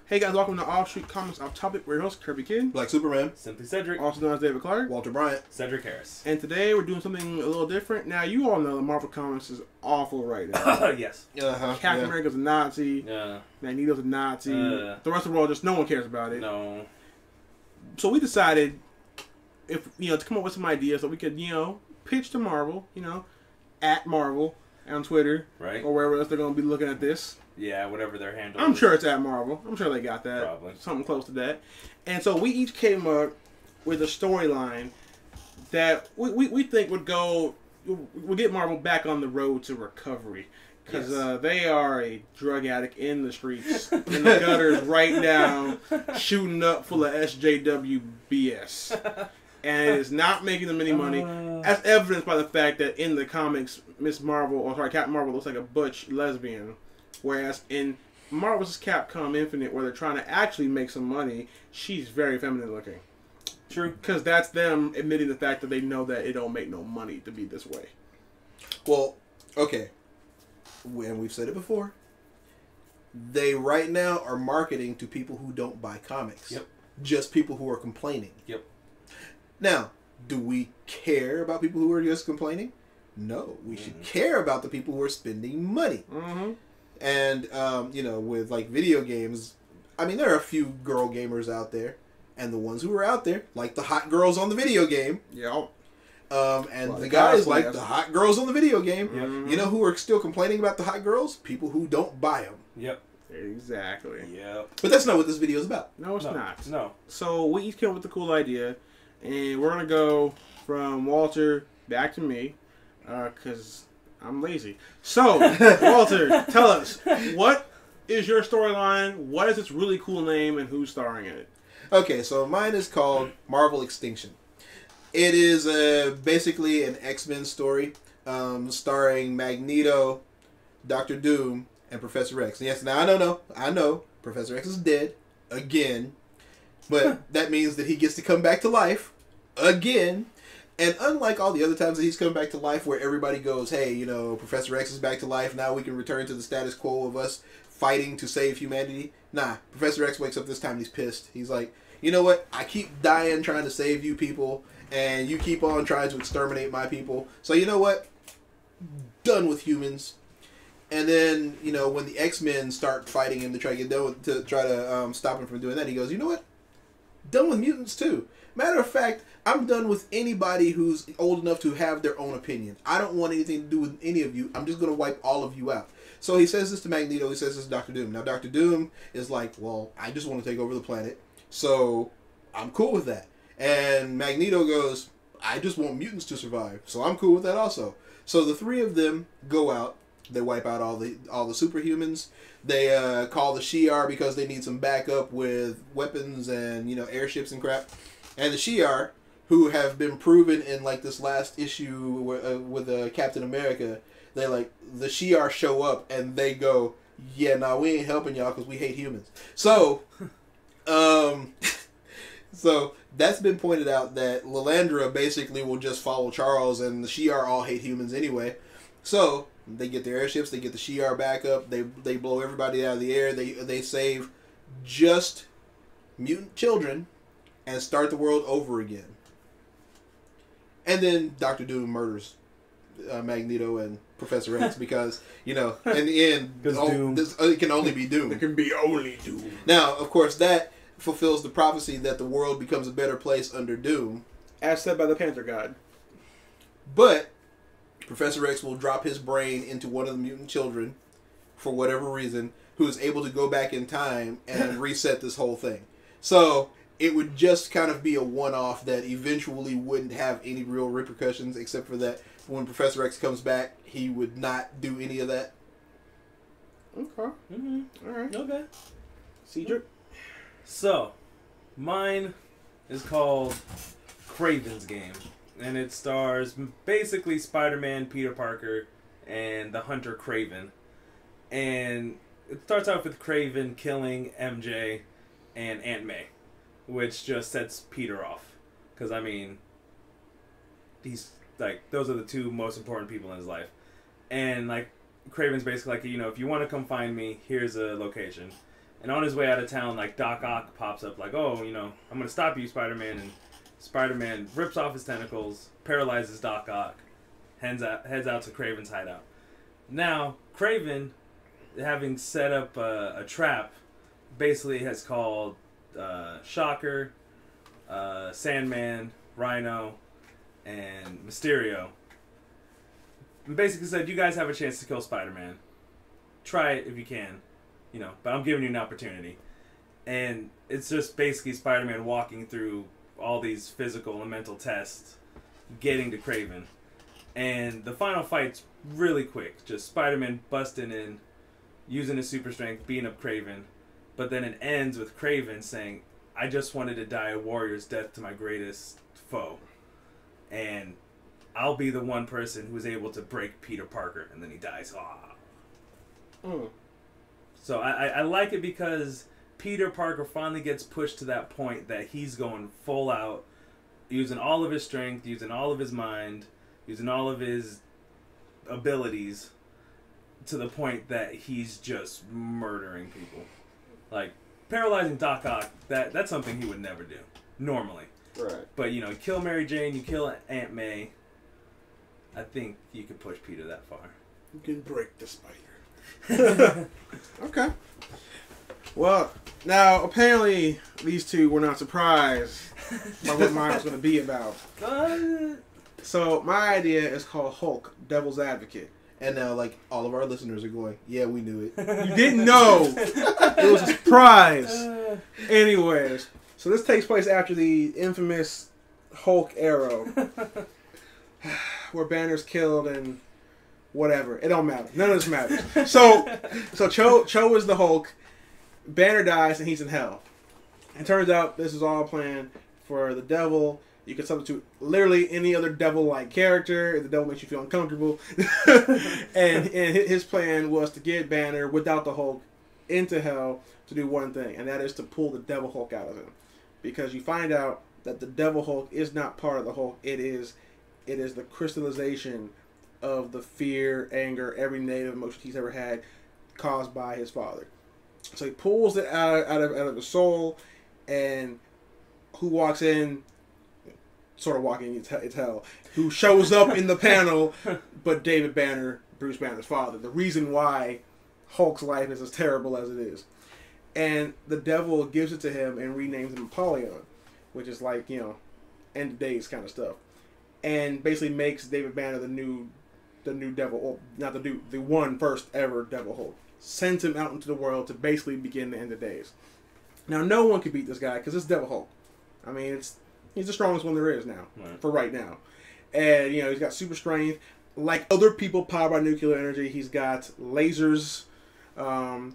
Hey guys, welcome to Offshoot Comics Off Topic. We're your host, Kirby Kid. Black Superman. Simply Cedric. Also known as David Clark. Walter Bryant. Cedric Harris. And today we're doing something a little different. Now, you all know that Marvel Comics is awful right now. Yes. Captain America's a Nazi. Yeah. Magneto's a Nazi. The rest of the world, just no one cares about it. No. So we decided, if to come up with some ideas that we could, pitch to Marvel, at Marvel on Twitter. Right. Or wherever else they're going to be looking at this. Yeah, whatever their handle I'm is. sure it's at Marvel. I'm sure they got that. Probably. Something close to that. And so we each came up with a storyline that we think would get Marvel back on the road to recovery. Because they are a drug addict in the streets, in the gutters right now, shooting up full of SJW BS. And it is not making them any money. As evidenced by the fact that in the comics, Captain Marvel looks like a butch lesbian. Whereas in Marvel's Capcom Infinite, where they're trying to actually make some money, she's very feminine looking. True. Because that's them admitting the fact that they know that it don't make no money to be this way. Well, okay. And we've said it before. They right now are marketing to people who don't buy comics. Yep. Just people who are complaining. Yep. Now, do we care about people who are just complaining? No. We should care about the people who are spending money. Mm-hmm. And, with like video games, I mean, there are a few girl gamers out there. And the ones who are out there, like the hot girls on the video game. Yeah. And the guys like the hot girls on the video game. Yep. You know who are still complaining about the hot girls? People who don't buy them. Yep. Exactly. Yep. But that's not what this video is about. No, it's not. No. So we each came up with a cool idea. And we're going to go from Walter back to me. Because I'm lazy. So, Walter, tell us, what is your storyline? What is its really cool name? And who's starring in it? Okay, so mine is called Marvel Extinction. It is basically an X-Men story starring Magneto, Dr. Doom, and Professor X. Yes, now I know, Professor X is dead again, but that means that he gets to come back to life again. And unlike all the other times that he's come back to life where everybody goes, hey, Professor X is back to life, now we can return to the status quo of us fighting to save humanity. Nah, Professor X wakes up this time and he's pissed. He's like, you know what? I keep dying trying to save you people, and you keep on trying to exterminate my people. So you know what? Done with humans. And then, when the X-Men start fighting him to try to get done with, to try to stop him from doing that, he goes, you know what? Done with mutants too. Matter of fact, I'm done with anybody who's old enough to have their own opinion. I don't want anything to do with any of you. I'm just going to wipe all of you out. So he says this to Magneto. He says this to Dr. Doom. Now, Dr. Doom is like, well, I just want to take over the planet. So I'm cool with that. And Magneto goes, I just want mutants to survive. So I'm cool with that also. So the three of them go out. They wipe out all the superhumans. They call the Shi'ar because they need some backup with weapons and, airships and crap. And the Shi'ar, who have been proven in like this last issue with Captain America, the Shi'ar show up and they go, yeah, nah, we ain't helping y'all because we hate humans. So, so that's been pointed out that Lilandra basically will just follow Charles, and the Shi'ar all hate humans anyway. So they get their airships, they get the Shi'ar back up, they blow everybody out of the air, they save just mutant children and start the world over again. And then Dr. Doom murders Magneto and Professor X because, in the end, it can only be Doom. It can be only Doom. Now, of course, that fulfills the prophecy that the world becomes a better place under Doom. As said by the Panther God. But Professor X will drop his brain into one of the mutant children, for whatever reason, who is able to go back in time and reset this whole thing. So it would just kind of be a one-off that eventually wouldn't have any real repercussions, except for that when Professor X comes back, he would not do any of that. Okay. Mm-hmm. All right. Okay. Cedric? So, mine is called Kraven's Game. And it stars basically Spider-Man, Peter Parker, and the Hunter Kraven. And it starts off with Kraven killing MJ and Aunt May, which just sets Peter off. Because, he's, those are the two most important people in his life. And, Kraven's basically like, if you want to come find me, here's a location. And on his way out of town, like, Doc Ock pops up like, oh, I'm going to stop you, Spider-Man. And Spider-Man rips off his tentacles, paralyzes Doc Ock, heads out to Kraven's hideout. Now, Kraven, having set up a trap, basically has called Shocker, Sandman, Rhino, and Mysterio. And basically said, you guys have a chance to kill Spider-Man. Try it if you can, but I'm giving you an opportunity. And it's just basically Spider-Man walking through all these physical and mental tests, getting to Kraven. And the final fight's really quick. Just Spider-Man busting in, using his super strength, beating up Kraven. But then it ends with Kraven saying, I just wanted to die a warrior's death to my greatest foe. And I'll be the one person who's able to break Peter Parker. And then he dies. So I like it because Peter Parker finally gets pushed to that point that he's going full out, using all of his strength, using all of his mind, using all of his abilities, to the point that he's just murdering people. Like, paralyzing Doc Ock, that's something he would never do, normally. Right. But, you kill Mary Jane, you kill Aunt May, I think you could push Peter that far. You can break the spider. Okay. Well, now, apparently, these two were not surprised by what mine was going to be about. So, my idea is called Hulk, Devil's Advocate. And now, like, all of our listeners are going, yeah, we knew it. You didn't know. It was a surprise. Anyways, so this takes place after the infamous Hulk arrow, where Banner's killed and whatever. It don't matter. None of this matters. So Cho is the Hulk. Banner dies and he's in hell. It turns out this is all planned for the devil. You can substitute literally any other devil-like character if the devil makes you feel uncomfortable. and his plan was to get Banner, without the Hulk, into hell to do one thing, and that is to pull the Devil Hulk out of him. Because you find out that the Devil Hulk is not part of the Hulk. It is the crystallization of the fear, anger, every negative emotion he's ever had caused by his father. So he pulls it out of the soul, and who walks in? Sort of walking, it's hell. Who shows up in the panel, but David Banner, Bruce Banner's father. The reason why Hulk's life is as terrible as it is. And the devil gives it to him and renames him Apollyon, which is like, end of days kind of stuff. And basically makes David Banner the new devil, or not the one first ever Devil Hulk. Sends him out into the world to basically begin the end of days. Now, no one can beat this guy because it's Devil Hulk. I mean, he's the strongest one there is now, for right now. And, he's got super strength. Like other people powered by nuclear energy, he's got lasers. I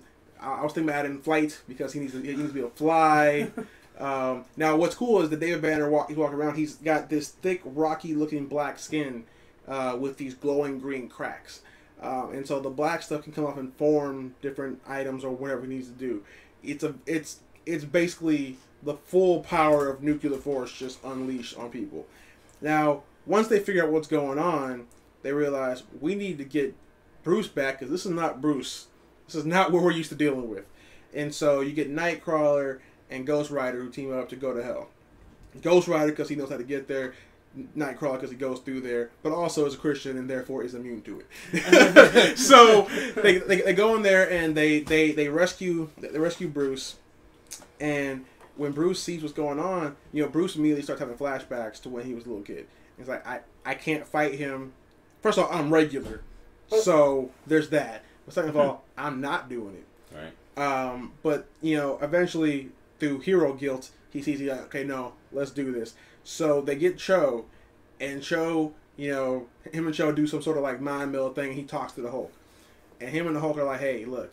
was thinking about adding flight because he needs to be able to fly. Now, what's cool is that David Banner, he's walking around, he's got this thick, rocky-looking black skin with these glowing green cracks. And so the black stuff can come up and form different items or whatever he needs to do. It's basically the full power of nuclear force just unleashed on people. Now, once they figure out what's going on, they realize we need to get Bruce back because this is not Bruce. This is not what we're used to dealing with. And so you get Nightcrawler and Ghost Rider who team up to go to hell. Ghost Rider because he knows how to get there. Nightcrawler because he goes through there, but also is a Christian and therefore is immune to it. So they go in there and they rescue Bruce. And when Bruce sees what's going on, Bruce immediately starts having flashbacks to when he was a little kid. He's like, I can't fight him. First of all, I'm regular, so there's that. But second of all, I'm not doing it. Right. But eventually through hero guilt, he's like, okay, no, let's do this. So they get Cho, and Cho, him and Cho do some sort of like mind meld thing. He talks to the Hulk, and him and the Hulk are like, hey, look.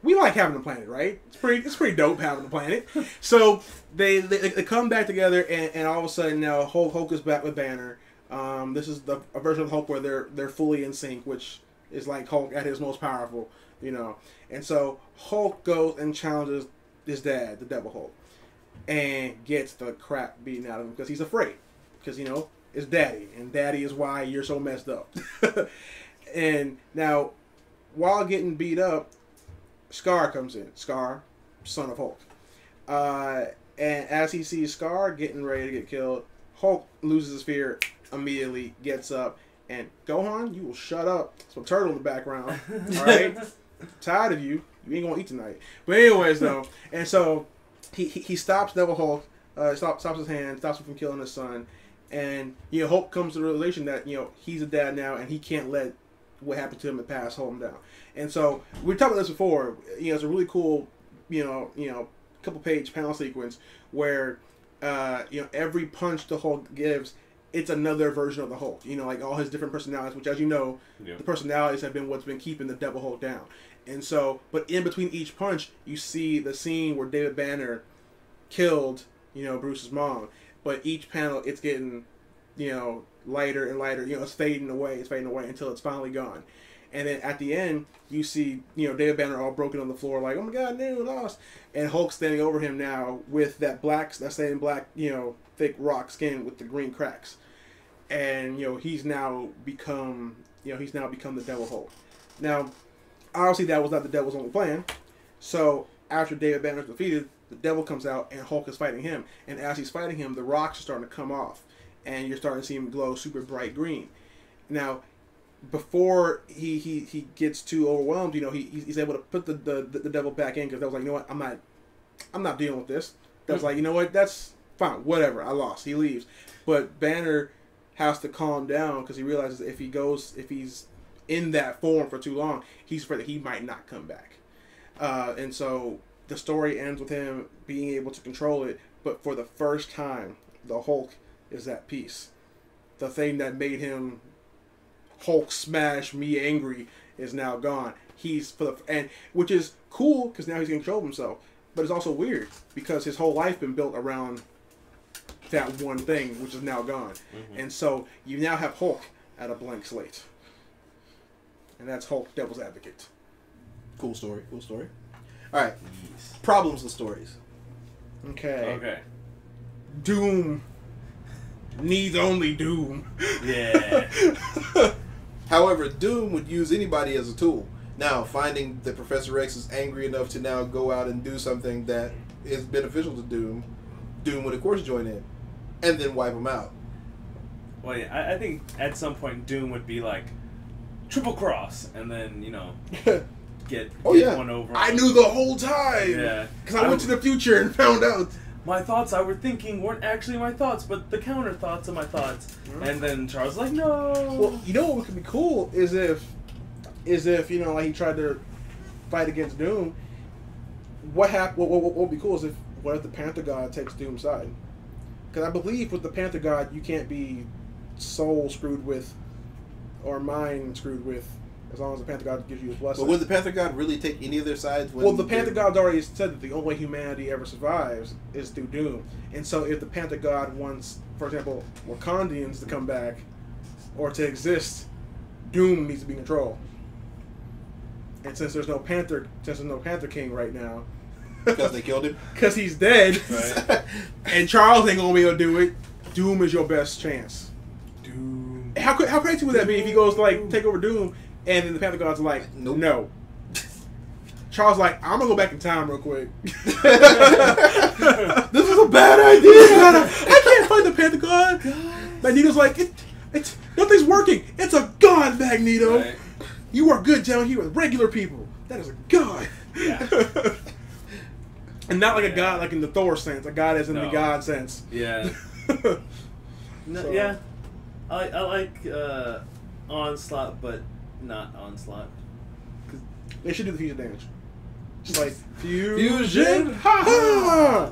We like having a planet, right? It's pretty dope having a planet. So they come back together, and all of a sudden now Hulk is back with Banner. This is a version of Hulk where they're fully in sync, which is like Hulk at his most powerful, And so Hulk goes and challenges his dad, the Devil Hulk, and gets the crap beaten out of him because he's afraid. Because it's Daddy, and Daddy is why you're so messed up. And now, while getting beat up, Scar comes in. Scar, son of Hulk. And as he sees Scar getting ready to get killed, Hulk loses his fear immediately, gets up, and Gohan, you will shut up. Some turtle in the background. All right? Tired of you. You ain't gonna eat tonight. But anyways, though, and so he stops Devil Hulk, stops his hand, stops him from killing his son, and Hulk comes to the realization that he's a dad now, and he can't let what happened to him in the past hold him down. And so we talked about this before. It's a really cool, couple page panel sequence where every punch the Hulk gives, it's another version of the Hulk. Like all his different personalities, which, as you know, the personalities have been what's been keeping the Devil Hulk down. And so, but in between each punch, you see the scene where David Banner killed, Bruce's mom. But each panel, it's getting, lighter and lighter. It's fading away until it's finally gone. And then at the end, you see, David Banner all broken on the floor, like, oh my God, no, lost. And Hulk standing over him now with that same black, thick rock skin with the green cracks. And, he's now become the Devil Hulk. Now, obviously that was not the Devil's only plan. So after David Banner's defeated, the Devil comes out and Hulk is fighting him. And as he's fighting him, the rocks are starting to come off. And you're starting to see him glow super bright green. Now, before he gets too overwhelmed, he's able to put the Devil back in, because that was like, you know what, I'm not dealing with this. That's like, you know what, that's fine, whatever, I lost. He leaves. But Banner has to calm down, because he realizes if he's in that form for too long, he's afraid that he might not come back. And so the story ends with him being able to control it, but for the first time, the Hulk is at peace. The thing that made him Hulk smash me angry is now gone. Which is cool, because now he's in control of himself. But it's also weird, because his whole life been built around that one thing, which is now gone. Mm-hmm. And so you now have Hulk at a blank slate. And that's Hulk, Devil's Advocate. Cool story. Alright. Yes. Problems with stories. Okay. Doom needs only Doom. Yeah. However, Doom would use anybody as a tool. Now, finding that Professor X is angry enough to now go out and do something that is beneficial to Doom, Doom would of course join in. And then wipe him out. Well, yeah, I think at some point Doom would be like, triple cross, and then, get one over. I knew the whole time! Yeah. Because I went to the future and found out. My thoughts I were thinking weren't actually my thoughts, but the counter thoughts of my thoughts. Mm-hmm. And then Charles was like, no! Well, what could be cool is if like he tried to fight against Doom, what would be cool is what if the Panther God takes Doom's side? Because I believe with the Panther God, you can't be soul screwed with or mind screwed with, as long as the Panther God gives you his blessing. But would the Panther God really take any of their sides? Well, the Panther God's already said that the only way humanity ever survives is through Doom. And so if the Panther God wants, for example, Wakandians to come back or to exist, Doom needs to be in control. And since there's no Panther King right now, because they killed him, because he's dead, right. And Charles ain't gonna be able to do it, Doom is your best chance. Doom. How crazy would that be if he goes to take over Doom, and then the Panther God's like, nope. No. Charles like, I'm gonna go back in time real quick. This is a bad idea. I can't fight the Panther God. Magneto's like, it's nothing's working. It's a god, Magneto. Right. You are good down here with regular people. That is a god. Yeah. And not like a god like in the Thor sense. A god as in the god sense. Yeah. No, So. Yeah. I like Onslaught, but not Onslaught. They should do the fusion dance. Just like Fusion? Ha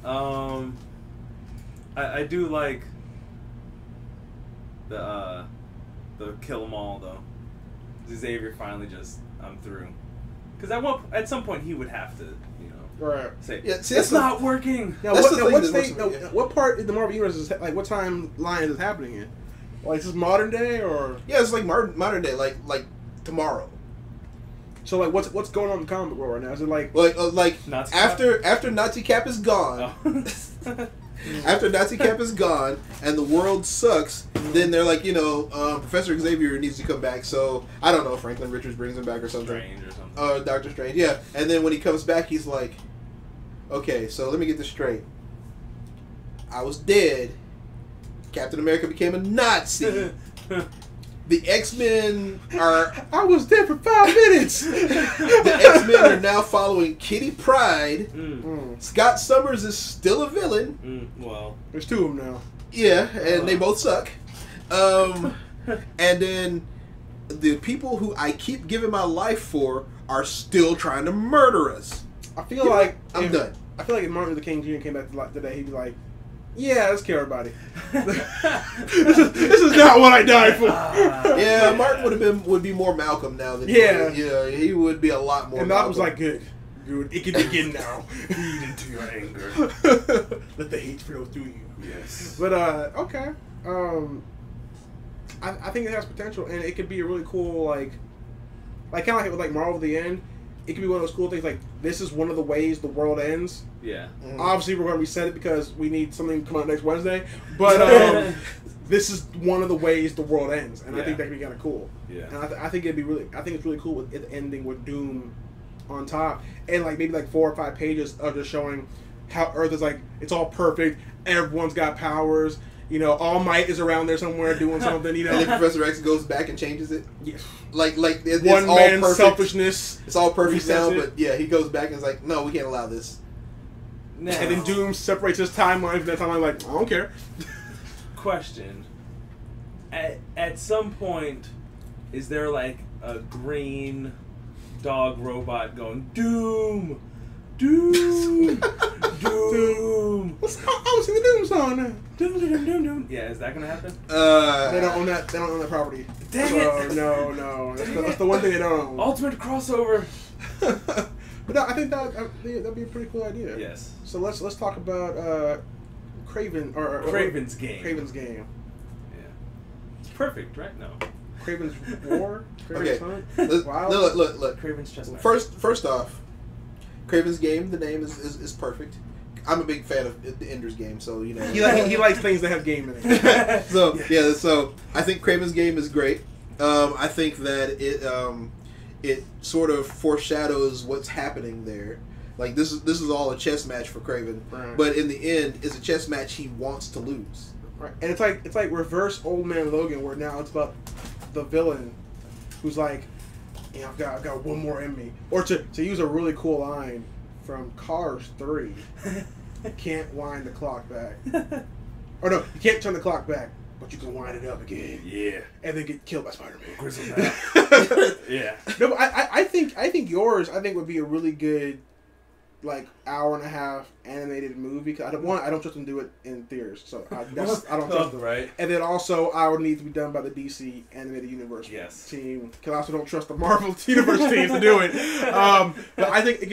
ha! I do like the kill 'em all though. Xavier finally just, I'm through. Because at some point he would have to, Right. say, Yeah, see, it's not working. Now, what part in the Marvel universe is what timeline is this happening in? Like, is this modern day or? Yeah, it's like modern day, like tomorrow. So like, what's going on in the comic world right now? Is it like Nazi Nazi after Nazi Cap is gone? Oh. After Nazi camp is gone and the world sucks, then they're like, Professor Xavier needs to come back. So I don't know, Franklin Richards brings him back or something. Strange or something. Doctor Strange, yeah. And then when he comes back, he's like, okay, so let me get this straight. I was dead. Captain America became a Nazi. The X-Men are... I was dead for 5 minutes. The X-Men are now following Kitty Pryde. Scott Summers is still a villain. Well, there's 2 of them now. Yeah, and they both suck. And then the people who I keep giving my life for are still trying to murder us. I feel like... I'm done. I feel like if Martin Luther King Jr. came back today, he'd be like, yeah, let's kill everybody. this is not what I died for. Yeah, Martin would be more Malcolm now than he would be a lot more. And Malcolm was like, good, it can begin now. feed into your anger. Let the hate flow through you. Yes. But okay, I think it has potential, and it could be a really cool kind of like with Marvel at the end. It could be one of those cool things like this is one of the ways the world ends. Yeah. Obviously, we're going to reset it because we need something to come out next Wednesday. But this is one of the ways the world ends, and I think that could be kind of cool. Yeah. And I think it'd be really. I think it's really cool with it ending with Doom on top, and maybe 4 or 5 pages of just showing how Earth is it's all perfect. Everyone's got powers. All Might is around there somewhere doing something. And then Professor X goes back and changes it. Yeah. It's one all man's perfect. Selfishness. It's all perfect now, but yeah, he goes back and is like, no, we can't allow this. No. And then Doom separates his timeline from that timeline. I don't care. Question: At some point, is there a green dog robot going Doom? Doom, Doom. I'm singing the Doom song now. Doom, doom, doom, doom. Yeah, is that gonna happen? They don't own that. They don't own that property. Dang it! No. That's the one thing they don't own. Ultimate crossover. But no, I think that'd be a pretty cool idea. Yes. So let's talk about Craven's game. Craven's game. Yeah. It's perfect, right? No. Craven's War. Craven's Hunt. Look. Craven's Chestnut. First off, Craven's Game. The name is perfect. I'm a big fan of the Ender's Game, so he likes things that have game in it. So I think Craven's Game is great. I think that it sort of foreshadows what's happening there. This is all a chess match for Craven, right. But in the end, it's a chess match he wants to lose. Right, and it's like reverse Old Man Logan, where now it's about the villain who's like, I've got one more in me. Or to use a really cool line from Cars 3, you can't wind the clock back. Or no, you can't turn the clock back, but you can wind it up again. Yeah. And then get killed by Spider-Man. Yeah. No, but I think yours would be a really good hour-and-a-half animated movie. Cause I don't trust them to do it in theaters, so I don't trust them. Right. And then also, I would need to be done by the DC animated universe team, because I also don't trust the Marvel universe team to do it. But I think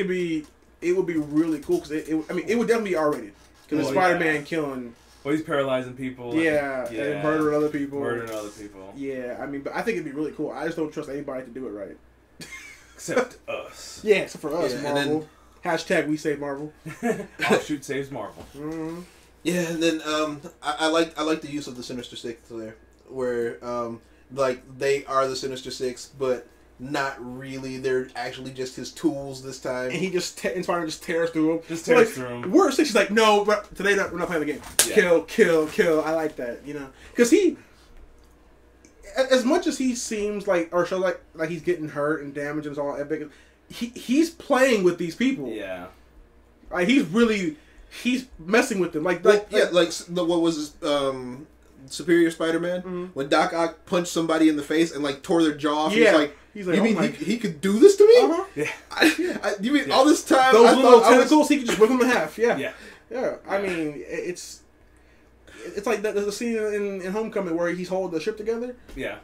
it would be really cool because it would definitely be R-rated because it's Spider-Man killing. Well, he's paralyzing people. And murdering other people. Yeah, but I think it'd be really cool. I just don't trust anybody to do it right. Except us. Yeah, except for us, Marvel. And then, hashtag we save Marvel. Offshoot saves Marvel. Mm-hmm. Yeah, and then I like the use of the Sinister Six there, where they are the Sinister Six, but not really. They're actually just his tools this time. And he just Spider-Man just tears through them. Just tears through them. Worst thing, she's like, no, today we're not playing the game. Yeah. Kill. I like that, because he, as much as he seems or shows like he's getting hurt and damaged and it's all epic. He's playing with these people. Yeah. He's messing with them. What was his, Superior Spider-Man? When Doc Ock punched somebody in the face and tore their jaw off, he's like, you mean he could do this to me? Uh-huh. Yeah. You mean all this time those little tentacles, he could just whip them in half. Yeah. Yeah. I mean, it's like the scene in Homecoming where he's holding the ship together. Yeah.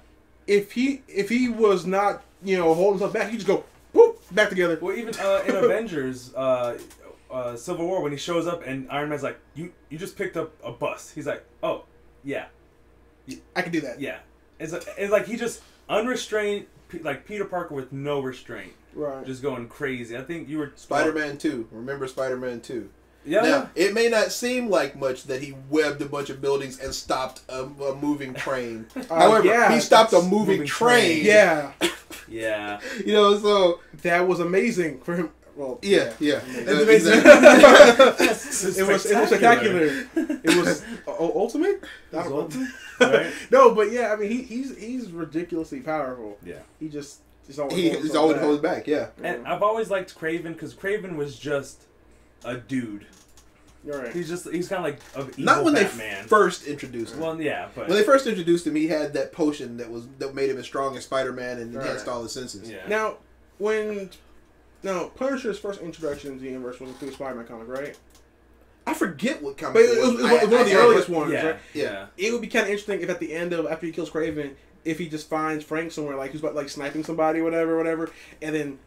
If he was not holding himself back, he just go. Whoop, back together. Well, even in Avengers, Civil War, when he shows up and Iron Man's like, you just picked up a bus. He's like, oh, yeah. I can do that. Yeah. It's like he just unrestrained, like Peter Parker with no restraint. Right. Just going crazy. I think you were... Spider-Man 2. Remember Spider-Man 2. Yeah. Now, it may not seem like much that he webbed a bunch of buildings and stopped a moving train. However, he stopped a moving train. Yeah. Yeah. You know, so that was amazing for him. Well, yeah. It was spectacular. It was ultimate. Right? No, but yeah, I mean, he's ridiculously powerful. Yeah. He's always holds back. Yeah. And I've always liked Kraven because Kraven was just a dude. You're right. He's kind of like an evil Not when Batman. they first introduced him. Well, yeah, but when they first introduced him, he had that potion that made him as strong as Spider-Man and enhanced all his senses. Yeah. Now, Punisher's first introduction into the universe was through Spider-Man comic, right? I forget what comic but it was one of the earliest ones, yeah, right? Yeah. It would be kind of interesting if at the end of after he kills Kraven, if he just finds Frank somewhere, like he's about like sniping somebody, whatever, and then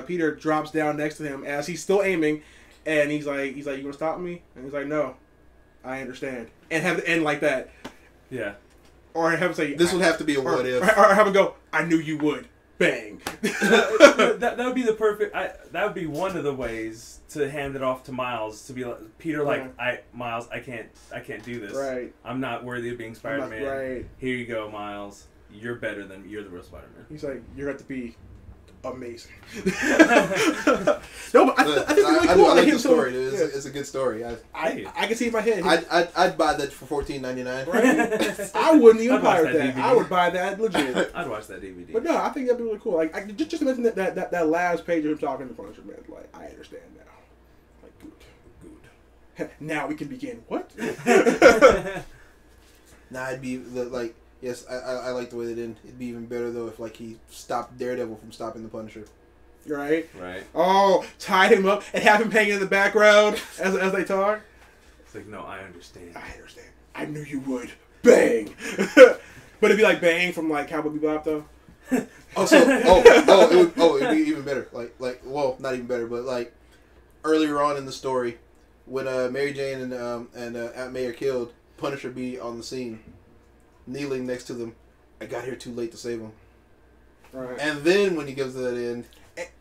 Peter drops down next to him as he's still aiming, and he's like, you gonna stop me? And he's like, no, I understand, and have it end like that. Yeah. Or have him say, this would have to be a what if, or have him go, I knew you would. Bang. that would be the perfect. That would be one of the ways to hand it off to Miles to be like Peter. Like Miles, I can't do this. Right. I'm not worthy of being Spider-Man. Right. Here you go, Miles. You're better than you're the real Spider-Man. He's like, you're going to be amazing. No, but I think it's really cool. I like the story. It's a good story. I can see it in my head. I'd buy that for $14.99. Right? I wouldn't even pirate that. I would buy that legit. I'd watch that DVD. But no, I think that'd be really cool. Like, just imagine that last page of him talking to Punisher, man. Like, I understand now. Like, good. Now we can begin. What? Nah, it'd be like. Yes, I like the way they did. It'd be even better though if like he stopped Daredevil from stopping the Punisher. Right. Right. Oh, tie him up and have him hanging in the background as they talk. It's like, no, I understand. I understand. I knew you would. Bang. But it'd be like Bang from like Cowboy Bebop though. It'd be even better. Like, well, not even better, but like earlier on in the story, when Mary Jane and Aunt May are killed, Punisher be on the scene. Kneeling next to them, I got here too late to save them. Right. And then when he gives to that end,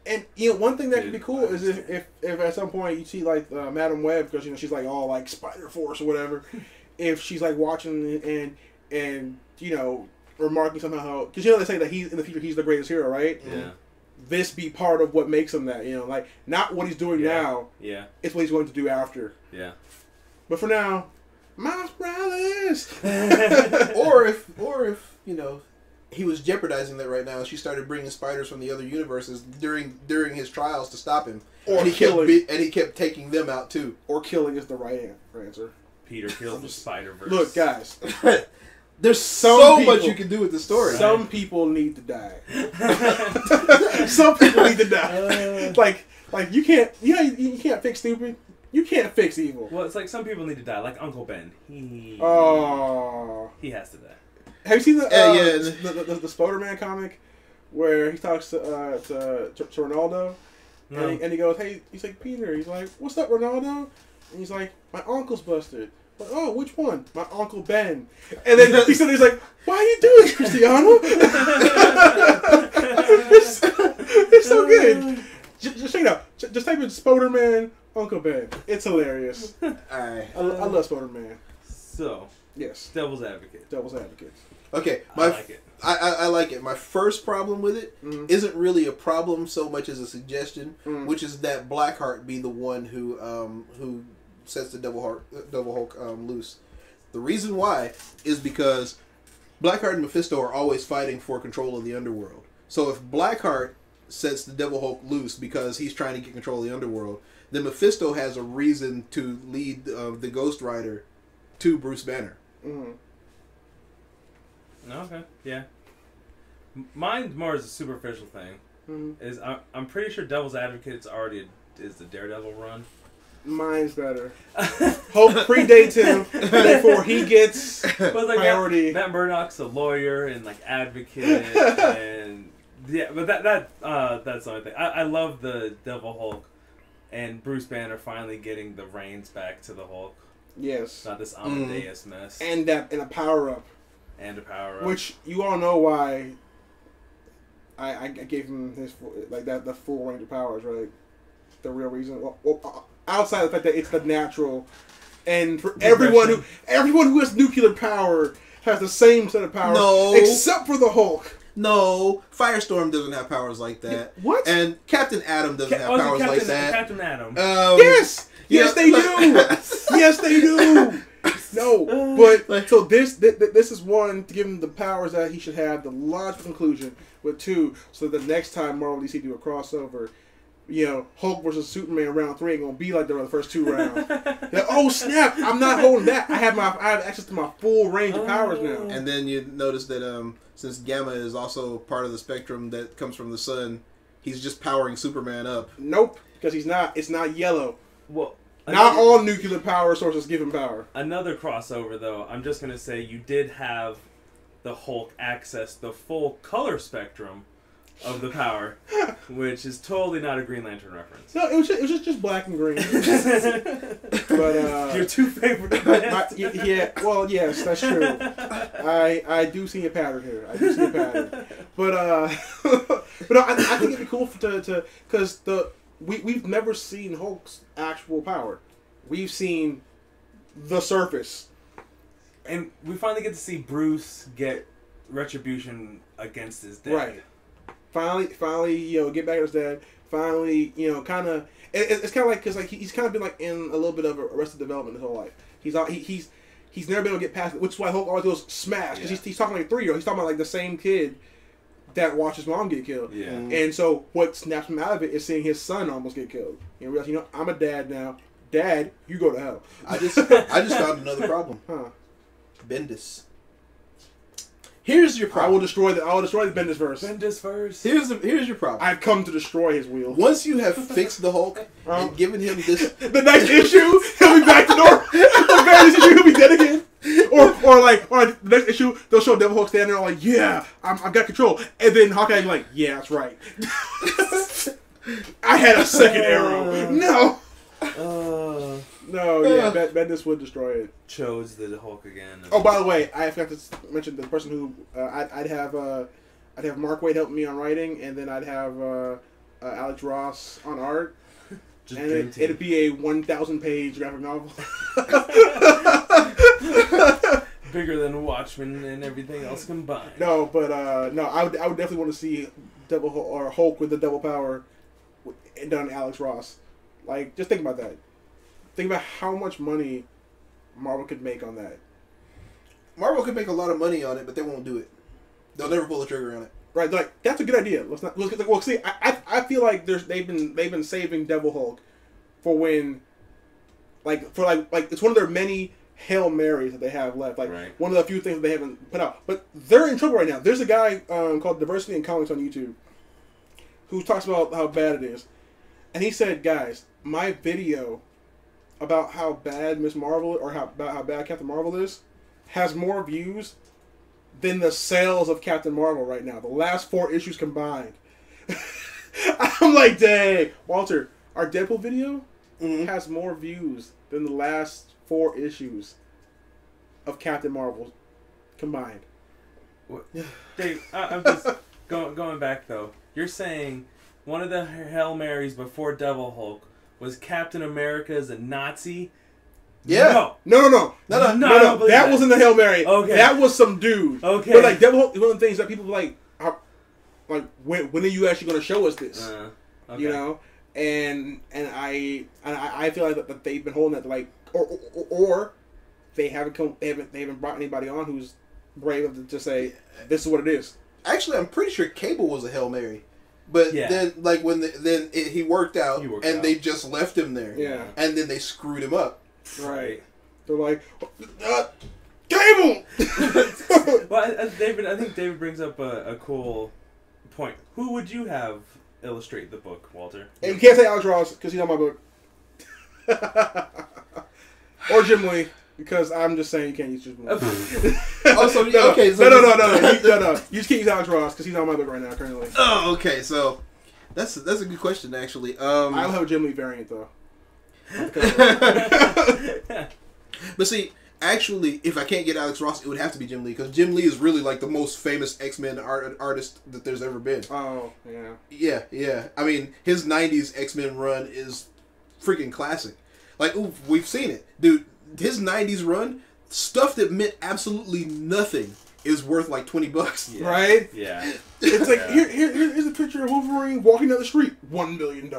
and you know, one thing that could be cool is if at some point you see like Madam Web, because you know she's like all like Spider Force or whatever, if she's like watching and you know remarking somehow, because you know they say that he's in the future he's the greatest hero, right? Yeah. This be part of what makes him that, you know, like not what he's doing now. Yeah. It's what he's going to do after. Yeah. But for now, Miles Morales. or if you know he was jeopardizing that right now, and she started bringing spiders from the other universes during his trials to stop him, and he kept taking them out too. Or killing is the right answer. Peter kills the Spider-Verse. Look, guys. There's so much you can do with the story. Some people need to die. Some people need to die. Like you can't. You can't fix stupid. You can't fix evil. Well, it's like some people need to die, like Uncle Ben. He has to die. Have you seen the Spider-Man comic where he talks to Ronaldo, No. and he goes, "Hey," he's like, "Peter," he's like, "What's up, Ronaldo?" And he's like, "My uncle's busted." Like, "Oh, which one?" "My Uncle Ben." And then he's like, "Why are you doing this, Cristiano?" it's so good. Just check it out. Just type in Spider-Man Uncle Ben. It's hilarious. Alright. I love Spider-Man. So, Yes. Devil's Advocate. Devil's Advocate. Okay, I like it. I like it. My first problem with it isn't really a problem so much as a suggestion, which is that Blackheart be the one who sets the Devil Hulk loose. The reason why is because Blackheart and Mephisto are always fighting for control of the underworld. So if Blackheart sets the Devil Hulk loose because he's trying to get control of the underworld, then Mephisto has a reason to lead the Ghost Rider to Bruce Banner. Okay, yeah. Mine's more as a superficial thing. Is I'm pretty sure Devil's Advocate is the Daredevil run. Mine's better. Hope predates him before he gets But like priority. Matt Murdock's a lawyer and like advocate and yeah, but that's the only thing. I love the Devil Hulk and Bruce Banner finally getting the reins back to the Hulk. Yes. Not this Amadeus mess. And a power up. And a power up. Which you all know why I gave him his the full range of powers, right? The real reason. Well, outside of the fact that it's the natural, and for everyone who has nuclear power has the same set of powers, except for the Hulk. No, Firestorm doesn't have powers like that. What? And Captain Atom doesn't have powers like that. Captain Atom. Yes, they do. Yes, they do. No, but so this is one to give him the powers that he should have. The logical conclusion, with two, so the next time Marvel DC do a crossover, Hulk versus Superman round 3 ain't gonna be like the first 2 rounds. Oh snap! I'm not holding back. I have access to my full range of powers now. And then you notice that since Gamma is also part of the spectrum that comes from the sun, he's just powering Superman up. Nope, because he's not. It's not yellow. Well, not all nuclear power sources give him power. Another crossover, though. I'm just gonna say you did have the Hulk access the full color spectrum of the power, which is totally not a Green Lantern reference. No, it was just black and green. But your two favorite. Well, yes, that's true. I do see a pattern here. But I think it'd be cool because we've never seen Hulk's actual power. We've seen the surface, and we finally get to see Bruce get retribution against his dad. Right. Finally, get back at his dad. Finally, kind of. It's kind of like because he's kind of been like in a little bit of Arrested Development his whole life. He's never been able to get past it, which is why Hulk always goes smash because he's talking like a 3-year-old. He's talking about like the same kid that watched his mom get killed. Yeah. And so what snaps him out of it is seeing his son almost get killed. And realize, I'm a dad now. Dad, you go to hell. I just found another problem. Huh? Bendis. Here's your problem. I will destroy the Bendis verse. Bendis verse. Here's your problem. I've come to destroy his wheel. Once you have fixed the Hulk and given him this, the next issue he'll be back to normal. The next issue he'll be dead again. Or the next issue they'll show Devil Hulk standing there like, yeah, I've got control, and then Hawkeye be like, yeah, that's right. I had a second arrow. No. Bendis would destroy it. Chose the Hulk again. Oh, by the way, I forgot to mention the person who I'd have Mark Waid help me on writing, and then I'd have Alex Ross on art, and it'd be a 1,000-page graphic novel. Bigger than Watchmen and everything else combined. No, but I would definitely want to see Hulk with the double power done Alex Ross. Like, just think about that. Think about how much money Marvel could make on that. Marvel could make a lot of money on it, but they won't do it. They'll never pull the trigger on it. Right, like that's a good idea. Well, see, I feel like they've been saving Devil Hulk for when, like it's one of their many Hail Marys that they have left. Like one of the few things that they haven't put out. But they're in trouble right now. There's a guy called Diversity in Comics on YouTube who talks about how bad it is, and he said, guys, my video about how bad Miss Marvel about how bad Captain Marvel is has more views than the sales of Captain Marvel right now. The last 4 issues combined. I'm like, dang, Walter, our Deadpool video has more views than the last 4 issues of Captain Marvel combined. Dave, I'm just going back though. You're saying one of the Hail Marys before Devil Hulk was Captain America as a Nazi? Yeah. No. That wasn't the Hail Mary. Okay. That was some dude. Okay. But like Devil Hulk is one of the things that people like when are you actually going to show us this? Okay. You know, and I feel like that they've been holding that like or they haven't brought anybody on who's brave enough to say this is what it is. Actually, I'm pretty sure Cable was a Hail Mary. But then, like he worked out, they just left him there. Yeah, and then they screwed him up. Right. They're like, Cable. Well, I think David brings up a cool point. Who would you have illustrate the book, Walter? And you can't say Alex Ross because he's on my book, or Jim Lee. Because I'm just saying you can't use Jim Lee. No. You just can't use Alex Ross because he's on my book right now currently. Oh, okay. So that's a good question actually. I'll have a Jim Lee variant though. But see, actually, if I can't get Alex Ross, it would have to be Jim Lee because Jim Lee is really like the most famous X-Men artist that there's ever been. Oh yeah. Yeah. I mean, his '90s X-Men run is freaking classic. Like, ooh, we've seen it, dude. His '90s run, stuff that meant absolutely nothing is worth like $20, right? Yeah. It's like here's a picture of Wolverine walking down the street, $1 million.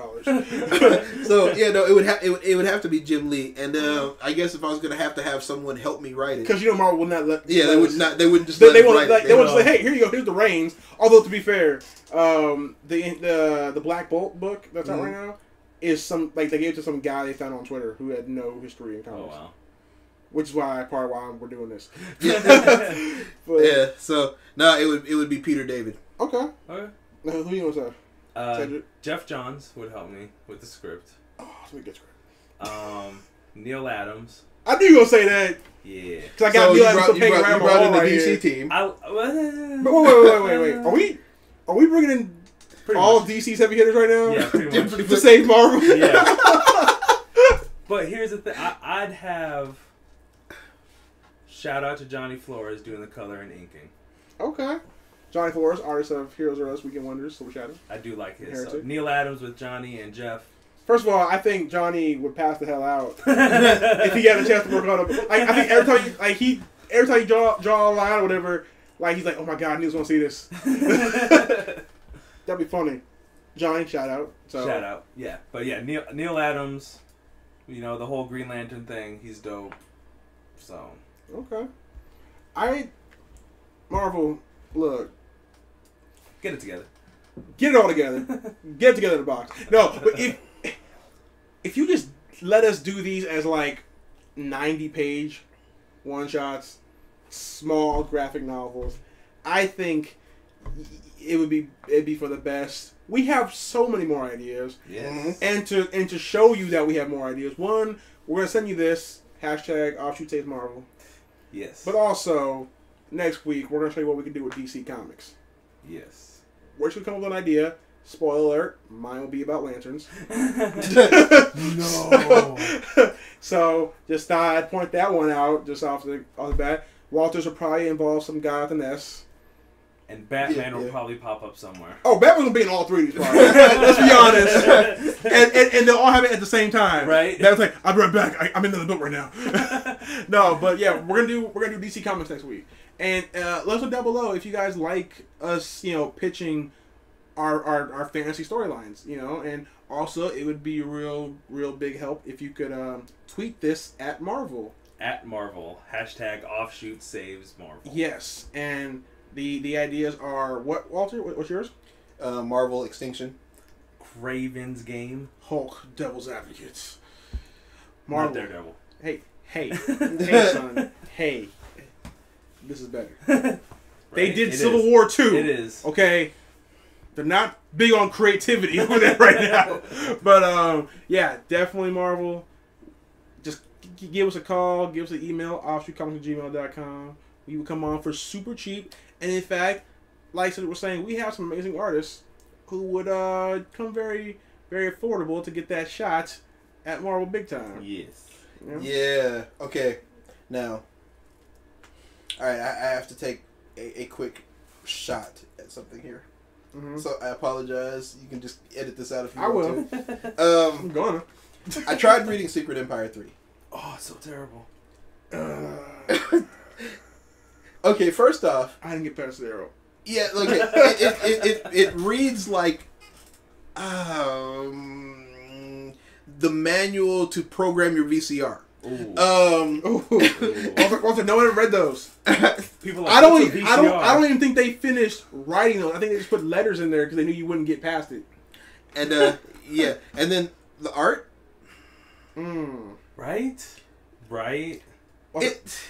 So yeah, no, it would have to be Jim Lee, and I guess if I was gonna have someone help me write it, Because Marvel will not let. yeah, they would not. They wouldn't just. They let him won't write like. it. They won't say, "Hey, here you go. Here's the reins." Although to be fair, the Black Bolt book that's out right now is some like they gave it to some guy they found on Twitter who had no history in comics. Oh wow. Which is why we're doing this. But, yeah. So no, it would be Peter David. Okay. Okay. Now, who you want to say? Jeff Johns would help me with the script. Oh, let me get script. Neil Adams. I knew you were gonna say that. Yeah. Because I got Neil Adams to pay around you brought in the right DC here. team. But wait. Are we bringing in all of DC's heavy hitters right now? Yeah, pretty much. To save Marvel? Yeah. But here's the thing. I'd have... Shout out to Johnny Flores doing the color and inking. Okay. Johnny Flores, artist of Heroes R Us, Weekend Wonders, Silver Shadow. I do like his. So Neil Adams with Johnny and Jeff. First of all, I think Johnny would pass the hell out if he had a chance to work on it. Like, I think every time you draw a line or whatever, like he's like, oh my god, I knew he was gonna see this. That'd be funny. Johnny, shout out. So. Shout out, yeah. But yeah, Neil Adams, you know, the whole Green Lantern thing, he's dope. So. Okay. Marvel, look. Get it together. Get it all together. Get it together in the box. No, but if you just let us do these as like 90-page one-shots, small graphic novels, I think it'd be for the best. We have so many more ideas. Yes. And to show you that we have more ideas. One, we're gonna send you this hashtag Offshoot Saves Marvel. Yes. But also, next week we're gonna show you what we can do with DC Comics. Yes. We're just gonna come up with an idea. Spoiler alert, mine will be about lanterns. No. So just thought I'd point that one out just off the bat. Walters will probably involve some guy with an S. And Batman will probably pop up somewhere. Oh, Batman will be in all three of these probably. Let's be honest. And they'll all have it at the same time. Right. That's like, I'll be right back. I'm into the book right now. No, but yeah, we're gonna do DC Comics next week. And let us know down below if you guys like us, pitching our fantasy storylines, and also it would be real big help if you could tweet this at Marvel. At Marvel. Hashtag Offshoot Saves Marvel. Yes, and the ideas are what, Walter? What's yours? Marvel Extinction. Craven's Game. Hulk, Devil's Advocates. Marvel. Not Daredevil. Hey, son. Hey. This is better. Right? They did Civil War too. It is. Okay. They're not big on creativity over there right now. But, yeah, definitely Marvel. Just give us a call. Give us an email, offshootcomics@gmail.com. We will come on for super cheap. And, in fact, like I was saying, we have some amazing artists who would come very, very affordable to get that shot at Marvel big time. Yes. Yeah. Okay. Now, all right, I have to take a quick shot at something here. Mm-hmm. So I apologize. You can just edit this out if you want to. I'm gonna. I tried reading Secret Empire 3. Oh, it's so terrible. Okay, first off, I didn't get past 0. Yeah, like it reads like the manual to program your VCR. Walter, no one ever read those. People like, I don't even think they finished writing those. I think they just put letters in there because they knew you wouldn't get past it. And yeah, and then the art. Right.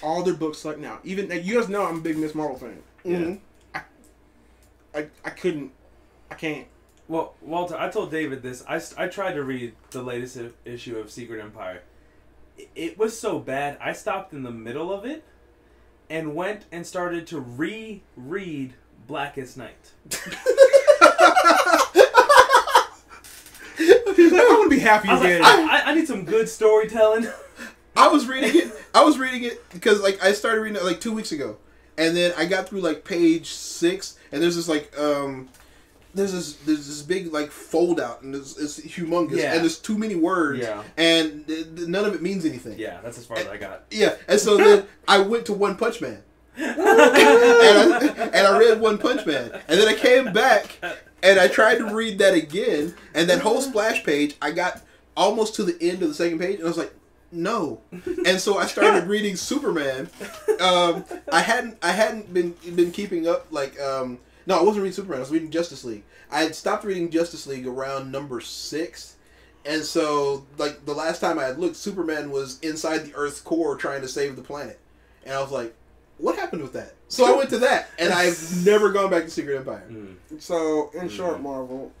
All their books suck now. Even you guys know I'm a big Miss Marvel fan. Yeah. I can't. Well, Walter, I told David this. I tried to read the latest issue of Secret Empire. It was so bad, I stopped in the middle of it and went and started to reread Blackest Night. He's like, I want to be happy again. I need some good storytelling. I was reading it because like I started reading it like 2 weeks ago, and then I got through like page 6, and there's this like there's this big like fold out, and it's humongous, Yeah. and there's too many words, Yeah. and none of it means anything. Yeah, that's as far as I got. Yeah, and so then I went to One Punch Man, and I read One Punch Man, and then I came back and I tried to read that again, and that whole splash page, I got almost to the end of the second page, and I was like, no, and so I started reading Superman. I hadn't been keeping up like. No, I wasn't reading Superman. I was reading Justice League. I had stopped reading Justice League around number 6. And so, like, the last time I had looked, Superman was inside the Earth's core trying to save the planet. And I was like, what happened with that? So I went to that, and I've never gone back to Secret Empire. So, in short, Marvel,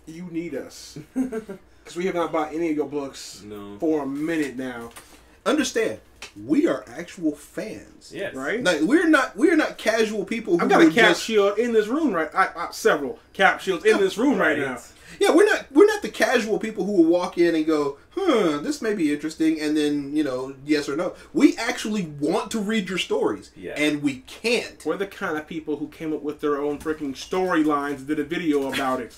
you need us. Because we have not bought any of your books for a minute now. Understand, we are actual fans. Yes. Right? Like, we're not casual people who I've got a would cap just... shield in this room several cap shields in this room right now. Yeah, we're not the casual people who will walk in and go, this may be interesting, and then, yes or no. We actually want to read your stories, and we can't. We're the kind of people who came up with their own freaking storylines and did a video about it.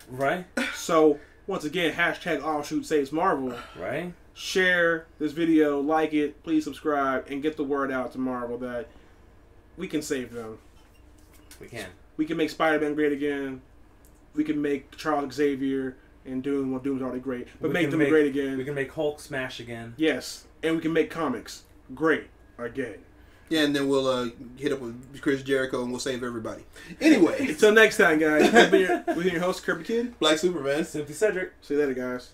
Right? So, once again, hashtag Offshoot Saves Marvel. Right? Share this video, like it, please subscribe, and get the word out to Marvel that we can save them. We can. We can make Spider-Man great again. We can make Charles Xavier and Doom. Well, Doom's already great, but make them great again. We can make Hulk smash again. Yes, and we can make comics great again. Yeah, and then we'll hit up with Chris Jericho and we'll save everybody. Anyway. Until next time, guys. We've been your host, Kirby Kid. Black Superman. Simply Cedric. See you later, guys.